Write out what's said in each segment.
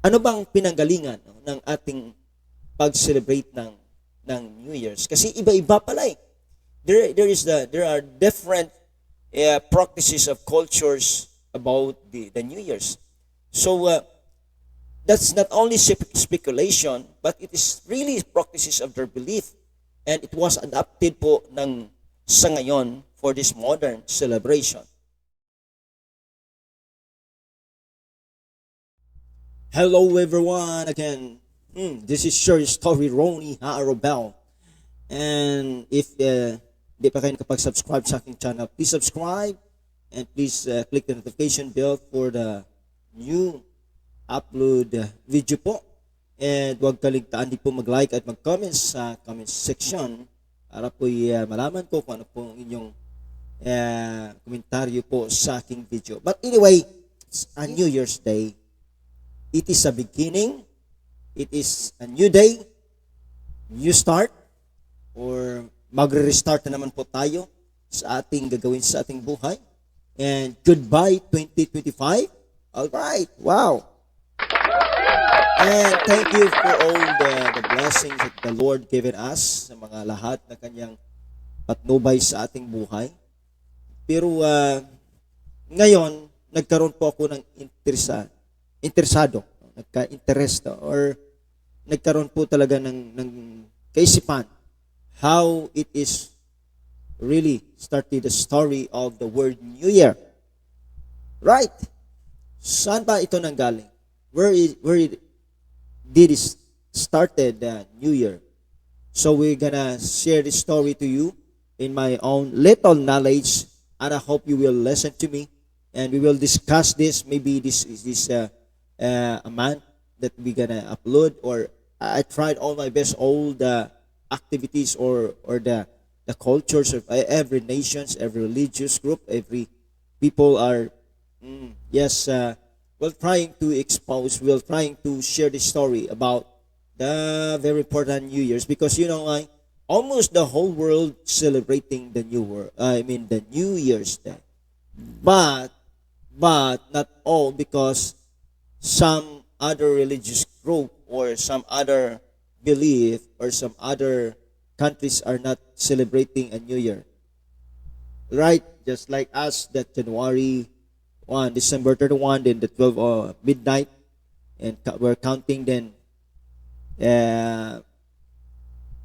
Ano bang pinanggalingan no, ng ating pag-celebrate ng New Year's? Kasi iba-iba pala eh. There are different practices of cultures about the New Year's. So that's not only speculation, but it is really practices of their belief. And it was adapted po sa ngayon for this modern celebration. Hello everyone again. This is your story Ronnie Harobel. And if di pa kayo nakapag-subscribe sa aking channel, please subscribe and please click the notification bell for the new upload video po. And huwag kaligtaan din po mag-like at mag-comment sa comment section para po malaman ko kung ano po inyong komentaryo po sa aking video. But anyway, it's a New Year's Day. It is a beginning. It is a new day, new start, or magre-restart na naman po tayo sa ating gagawin sa ating buhay. And goodbye 2025. All right. Wow. And thank you for all the blessings that the Lord given us sa mga lahat na kanyang patnubay sa ating buhay. Pero ngayon, nagkaroon po ako ng interesado, nagka-interest or nagkaroon po talaga ng kaisipan how it is really started the story of the word New Year. Right? Saan ba ito nanggaling? Where did it started the New Year? So we're gonna share this story to you in my own little knowledge, and I hope you will listen to me, and we will discuss this. Maybe this is a month that we're gonna upload, or I tried all my best, all the activities or the cultures of every nations, every religious group, every people are we're trying to expose, we're trying to share the story about the very important New Year's, because almost the whole world celebrating the the New Year's Day, but not all, because some other religious group or some other belief or some other countries are not celebrating a New Year. Right? Just like us, that January 1, December 31, then the 12 midnight, and we're counting then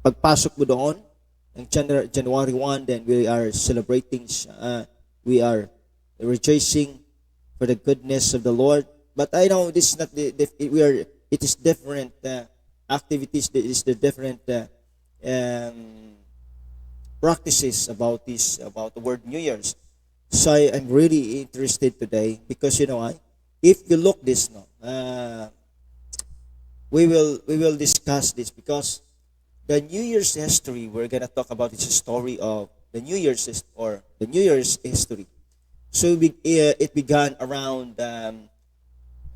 pagpasok mo doon, ang January 1, then we are celebrating, we are rejoicing for the goodness of the Lord. But I know this is not it is different activities, it is the different practices about the word New Year's. So I'm really interested today because if you look this now, we will discuss this, because the New Year's history we're gonna talk about is a story of the New Year's history. So it began around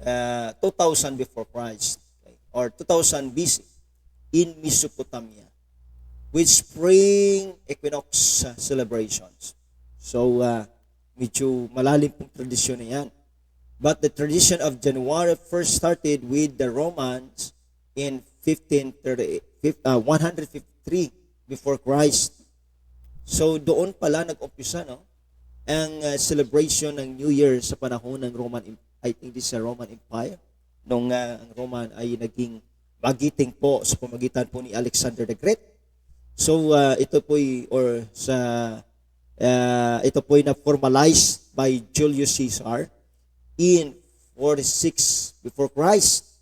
2000 before Christ, okay, or 2000 BC in Mesopotamia with spring equinox celebrations. So medyo malalim pong tradisyon na yan. But the tradition of January first started with the Romans in 153 before Christ. So doon pala nag-umpisa ang celebration ng New Year sa panahon ng I think this is a Roman Empire. Nung ang Roman ay naging magiting po sa pamagitan po ni Alexander the Great. So ito po ay na-formalize by Julius Caesar in 46 before Christ.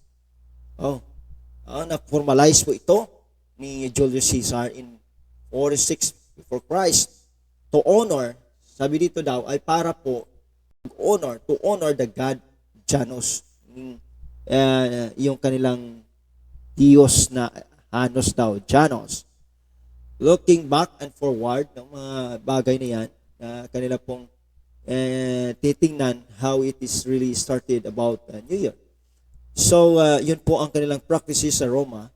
Na-formalize po ito ni Julius Caesar in 46 before Christ to honor, sabi dito daw, ay para po to honor the god Janus, yung kanilang Diyos na Hanos daw, Janus. Looking back and forward ng mga bagay na yan, kanila pong titingnan how it is really started about New Year. So, yun po ang kanilang practices sa Roma.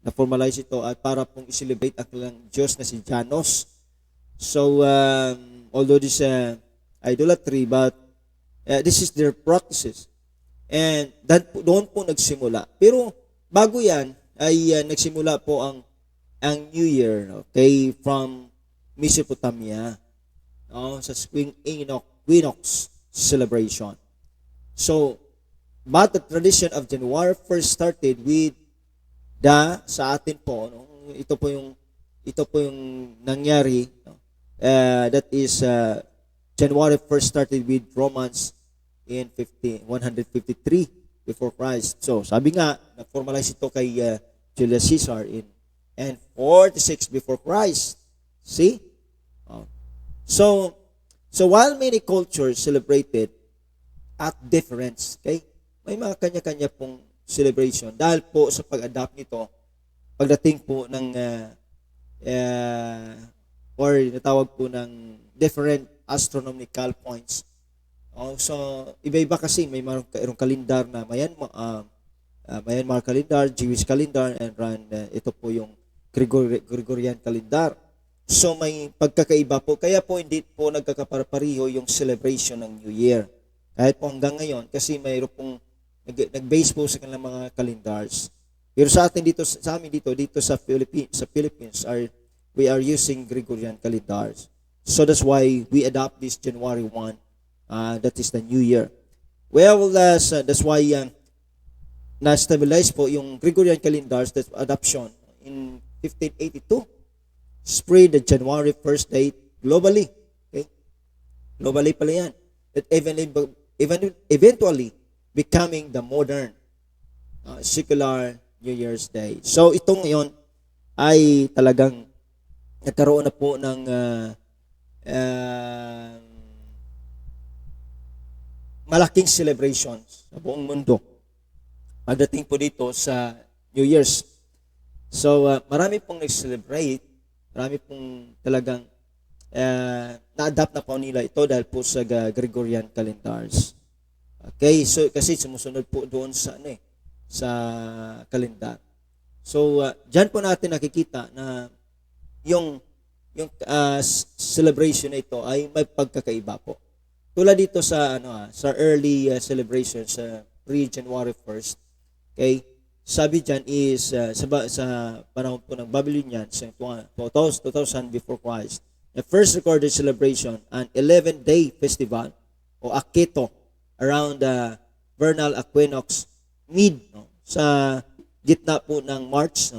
Na-formalize ito at para pong i-celebrate ang kanilang Diyos na si Janus. So, although this idolatry, but This is their practices. And doon po nagsimula. Pero bago yan, ay nagsimula po ang New Year, okay, from Mesopotamia, sa Spring Equinox celebration. So, but the tradition of January 1st started with sa atin po, ito po yung nangyari, that is January 1st started with Romans in 153 before Christ. So, sabi nga, na-formalize ito kay Julius Caesar in 46 before Christ. See? So while many cultures celebrated at difference, okay? May mga kanya-kanya pong celebration dahil po sa pag-adapt nito pagdating po ng or natawag po ng different astronomical points. So iba-iba kasi may mayroong kalendar na Myanmar calendar, Jewish calendar, and ito po yung Gregorian calendar. So may pagkakaiba po. Kaya po hindi po nagkakaparapariho yung celebration ng New Year. Kahit po hanggang ngayon kasi mayroon pong nag-base po sa kanilang mga calendars. Pero sa atin dito, sa amin dito sa Philippines we are using Gregorian calendars. So that's why we adopt this January 1. That is the New Year. Well, that's why na-stabilize po yung Gregorian calendars, that adoption in 1582. Spread the January 1st date globally. Okay? Globally pala yan. That eventually becoming the modern secular New Year's Day. So itong ngayon ay talagang nagkaroon na po ng malaking celebrations sa buong mundo pagdating po dito sa New Year's. So marami pong nag-celebrate, marami pong talagang na-adapt na po nila ito dahil po sa Gregorian calendars. Okay, so kasi sumusunod po doon sa sa kalendar. So diyan po natin nakikita na yung celebration na ito ay may pagkakaiba po. Tulad dito sa sa early celebration sa pre-January 1st. Okay? Sabi diyan is sa panahon po ng Babylonians 2000 before Christ. The first recorded celebration, an 11-day festival o Akito around the vernal equinox sa gitna po ng March,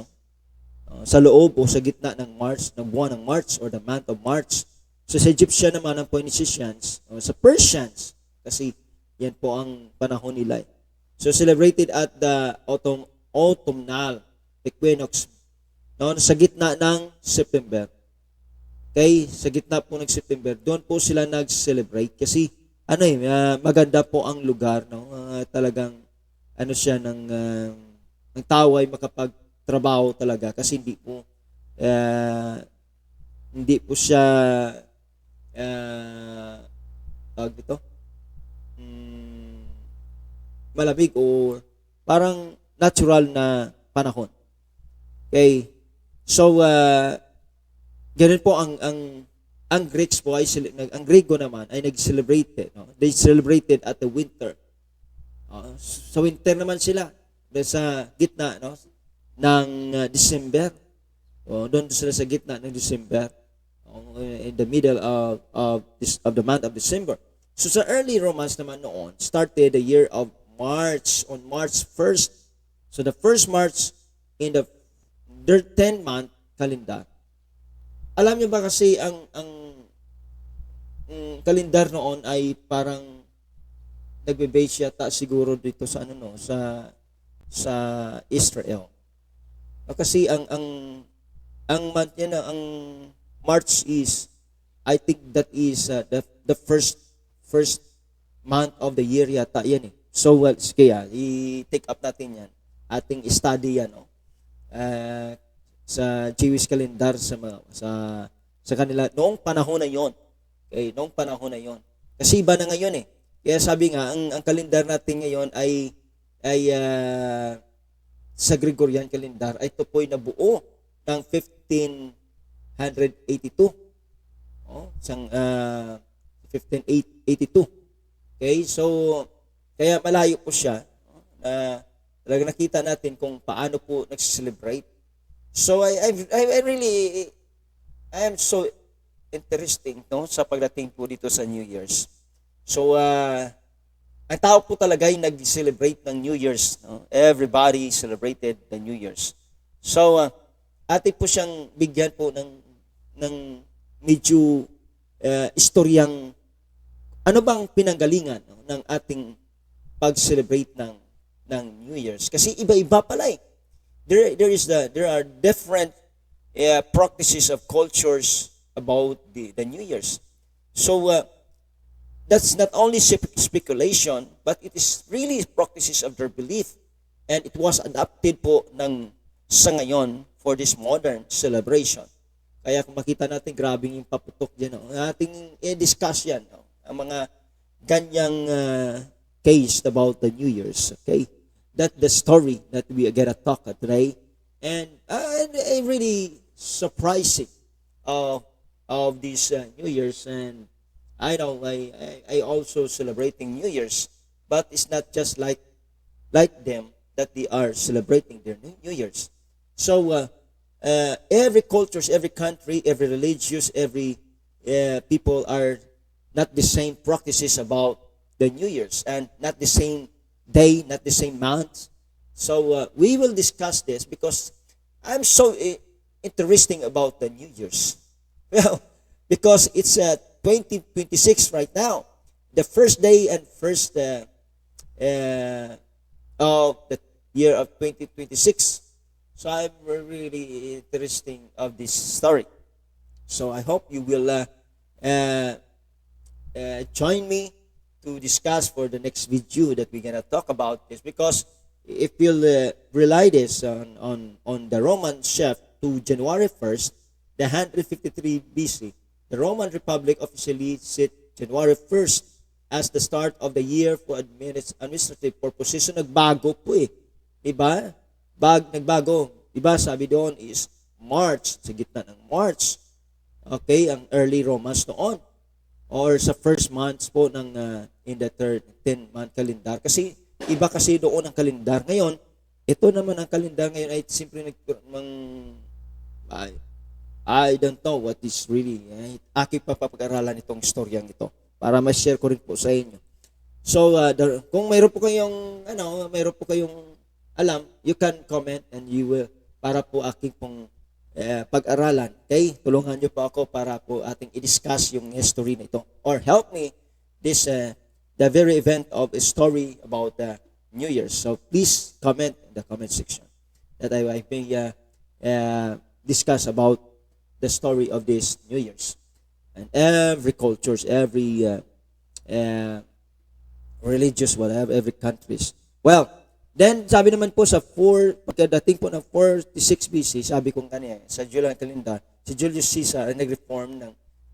sa loob o sa gitna ng March, ng buwan ng March or the month of March. So sa Egyptian naman ang Phoenicians, sa Persians, kasi yan po ang panahon nila. So celebrated at the autumnal equinox, sa gitna ng September. Okay, sa gitna po ng September, doon po sila nag-celebrate kasi maganda po ang lugar, talagang siya ng tao ay makapagtrabaho talaga kasi hindi po siya tawag dito malamig o parang natural na panahon. Okay, so ganun po ang Greeks po ay ang Grego naman ay nag-celebrate, They celebrated at the winter. Sa winter naman sila sa gitna ng December. Doon sila sa gitna ng December. In the middle of the month of December. So sa early Romans naman noon started the year of March on March 1st. So the first March in the 10-month calendar. Alam niyo ba kasi ang kalendar noon ay parang nagbe-base yata siguro dito sa sa Israel. Kasi ang month niya ang March is, I think that is the first month of the year yata yan . So kaya i-take up natin yan. Ating study yan sa Jewish calendar sa kanila noong panahon na yon. Okay, noong panahon na yon. Kasi iba na ngayon . Kaya sabi nga ang kalendar natin ngayon ay sa Gregorian calendar ay ito po'y nabuo ng 1582. 1582. Okay, so kaya malayo po siya na talaga nakita natin kung paano po nag-celebrate. So I really I am so interesting no sa pagdating po dito sa New Year's. So ang tao po talaga ay nag-celebrate ng New Year's, no? Everybody celebrated the New Year's. So atin po siyang bigyan po ng medyo istoryang ano bang pinanggalingan no, ng ating pag-celebrate ng New Year's. Kasi iba-iba pala eh. There are different practices of cultures about the New Year's. So that's not only speculation, but it is really practices of their belief. And it was adapted po sa ngayon for this modern celebration. Kaya kung makita natin, grabe yung paputok dyan. No? Ating i-discuss yan. No? Ang mga ganyang case about the New Year's. Okay? That's the story that we are gonna talk today. And really surprising of these New Year's. And I know I also celebrating New Year's, but it's not just like them that they are celebrating their New Year's. So every cultures, every country, every religious, every people are not the same practices about the New Year's and not the same day, not the same month. So we will discuss this because I'm so interesting about the New Year's. Well, because it's 2026 right now, the first day and first of the year of 2026. So I'm really interesting of this story. So I hope you will join me to discuss for the next video that we're gonna talk about this, because if you'll rely this on the Roman chef to January 1st, the 153 BC, the Roman Republic officially set January 1st as the start of the year for administrative purposes. So nagbago po eh. Diba? Nagbago. Diba? Sabi doon is March, sa gitna ng March. Okay, ang early Romans noon. Or sa first months po ng in the third 10-month calendar. Kasi iba kasi doon ang kalendar. Ngayon, ito naman ang kalendar ngayon ay simply I don't know what is really. Aking papag-aralan itong storyang ito para ma-share ko rin po sa inyo. So, kung mayroon po kayong alam, you can comment and you will, para po aking pong pag-aralan. Okay? Tulungan niyo po ako para po ating i-discuss yung history na ito. Or help me this the very event of a story about New Year's. So please comment in the comment section that I may discuss about the story of this New Year's. And every cultures, every religious, whatever, every countries. Well, then sabi naman po pagkadating po ng 46 BC, sabi kong kanina, sa Julian calendar, si Julius Caesar ay nag-reform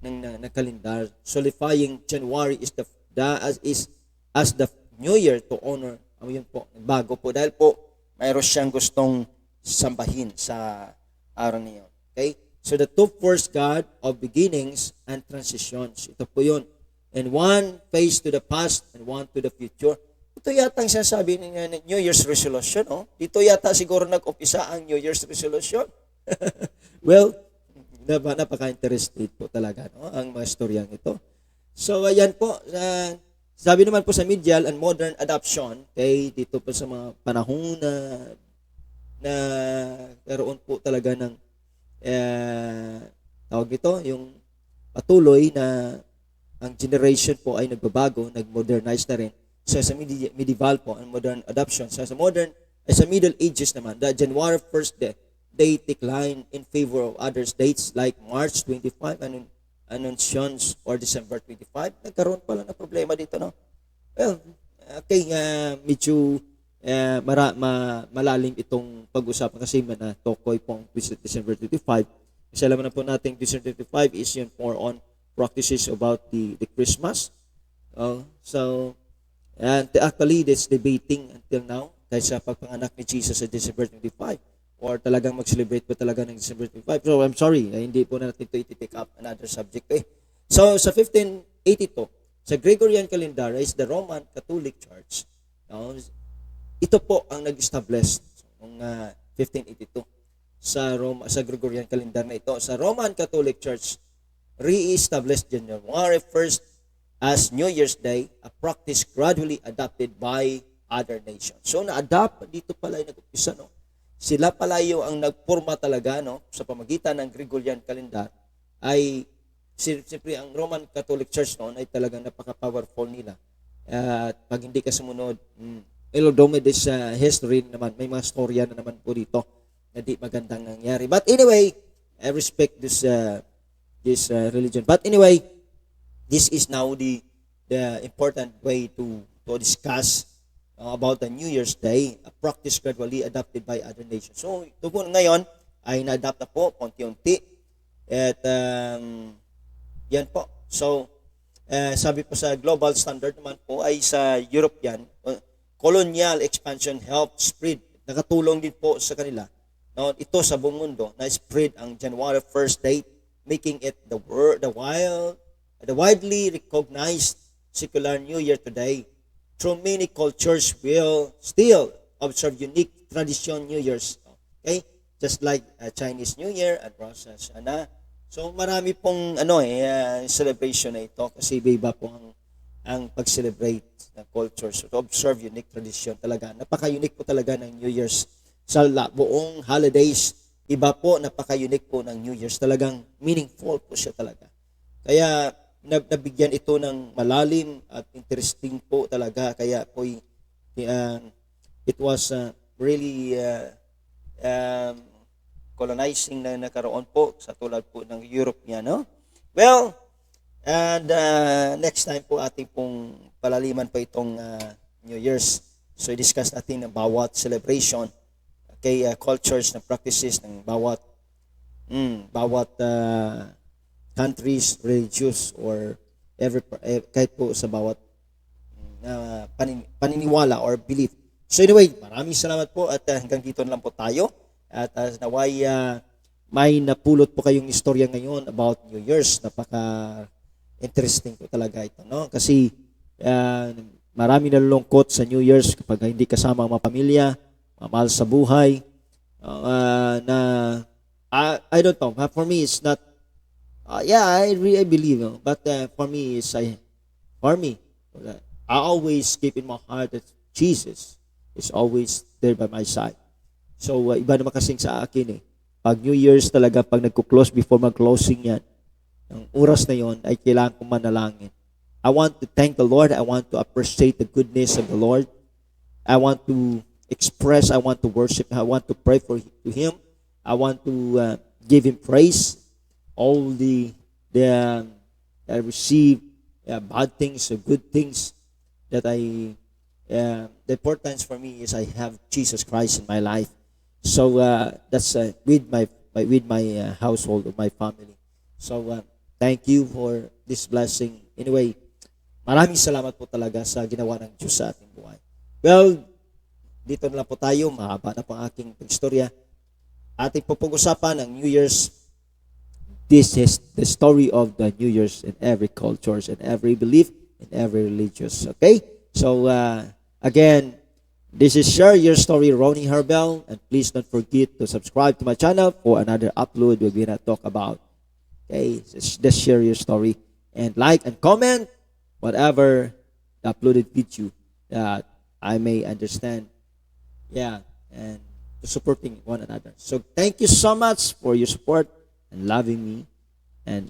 ng kalendar, solidifying January as the New Year to honor. Yun po, bago po dahil po mayroon siyang gustong sambahin sa araw niyo. Okay? So the two first God of beginnings and transitions. Ito po yun. And one face to the past and one to the future. Ito yata ang sinasabi ng New Year's resolution. Oh. Dito yata siguro nag-umpisa ang New Year's resolution. Well, napaka-interested po talaga ang mga storyang ito. So ayan po. Sabi naman po sa medial and modern adoption, okay, dito po sa mga panahon na karoon po talaga ng tawag ito, yung patuloy na ang generation po ay nagbabago, nag-modernize na rin. So sa medieval po, and modern adoption. So sa Middle Ages naman, the January 1st date decline in favor of other dates like March 25 and Annunciations or December 25. Nagkaroon pala na problema dito, no? Well, okay, medyo malalim itong pag-usapan kasi tokoy pong December 25. Kasi alam na po natin, December 25 is yun more on practices about the Christmas. So, and actually, that's debating until now dahil sa pagpanganak ni Jesus sa December 25 or talagang mag-celebrate po talaga ng December 25. So, I'm sorry, hindi po natin ito i-take up another subject. So, sa 1582, Sa Gregorian calendar is the Roman Catholic Church. No? Ito po ang nag-establish noong 1582 sa Gregorian calendar na ito. Sa Roman Catholic Church, re-established January 1st as New Year's Day, a practice gradually adopted by other nations. So na-adapt dito pala yung nag-umpisa, no? Sila pala yung ang nagporma talaga, no, sa pamagitan ng Gregorian calendar ay siyempre ang Roman Catholic Church noon ay talagang napaka-powerful nila. At pag hindi ka sumunod, although may this history naman, may mga storya na naman po dito na di magandang nangyari. But anyway, I respect this religion. But anyway, this is now the important way to discuss about the New Year's Day, a practice gradually adopted by other nations. So, ito po ngayon ay na-adapt na po, konti-unti. At yan po. So, sabi po sa global standard naman po ay sa European, colonial expansion helped spread. Nakatulong din po sa kanila. No, ito sa buong mundo na spread ang January 1st date, making it the widely recognized secular New Year today. Through many cultures will still observe unique tradition New Year's. Okay? Just like Chinese New Year at Rosh Hashanah. So marami pong celebration na ito kasi iba po ang pag-celebrate ng culture. So to observe unique tradition talaga. Napaka-unique po talaga ng New Year's. Sa buong holidays, iba po, napaka-unique po ng New Year's. Talagang meaningful po siya talaga. Kaya nabigyan ito ng malalim at interesting po talaga. Kaya po it was really colonizing na nakaroon po sa tulad po ng Europe niya, no? Well, and next time po ating pong palaliman po itong New Year's. So i-discuss natin ang bawat celebration, okay, cultures na practices ng bawat countries, religious, or kahit po sa bawat paniniwala or belief. So anyway, maraming salamat po at hanggang dito na lang po tayo. At naway may napulot po kayong istorya ngayon about New Year's. Napaka-interesting po talaga ito, no? Kasi marami nalulungkot sa New Year's kapag hindi kasama ang mga pamilya, mahal sa buhay. I don't know. For me, it's not. I really believe, but for me, I always keep in my heart that Jesus is always there by my side. So, iba naman kasing sa akin Pag New Year's talaga, pag nagko-close before mag-closing yan, ang oras na yon ay kailangan kong manalangin. I want to thank the Lord. I want to appreciate the goodness of the Lord. I want to express, I want to worship, I want to pray to Him. I want to give Him praise. All the I receive bad things or good things that the importance for me is I have Jesus Christ in my life. So that's with my household, my family. So thank you for this blessing. Anyway, maraming salamat po talaga sa ginawa ng Diyos sa ating buhay. Well, dito na lang po tayo. Mahaba na po ang aking istorya. Ating pupag-usapan ang New Year's. This is the story of the New Year's in every culture and every belief in every religious. Okay? So, again, this is Share Your Story, Ronnie Harbel. And please don't forget to subscribe to my channel for another upload we're going to talk about. Okay? Just share your story. And like and comment whatever the uploaded video that I may understand. Yeah. And supporting one another. So, thank you so much for your support and loving me, and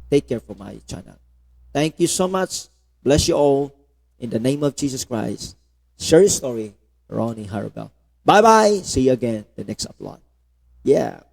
take care for my channel. Thank you so much. Bless you all. In the name of Jesus Christ. Share your story, Ronnie Harbel. Bye-bye. See you again the next upload. Yeah.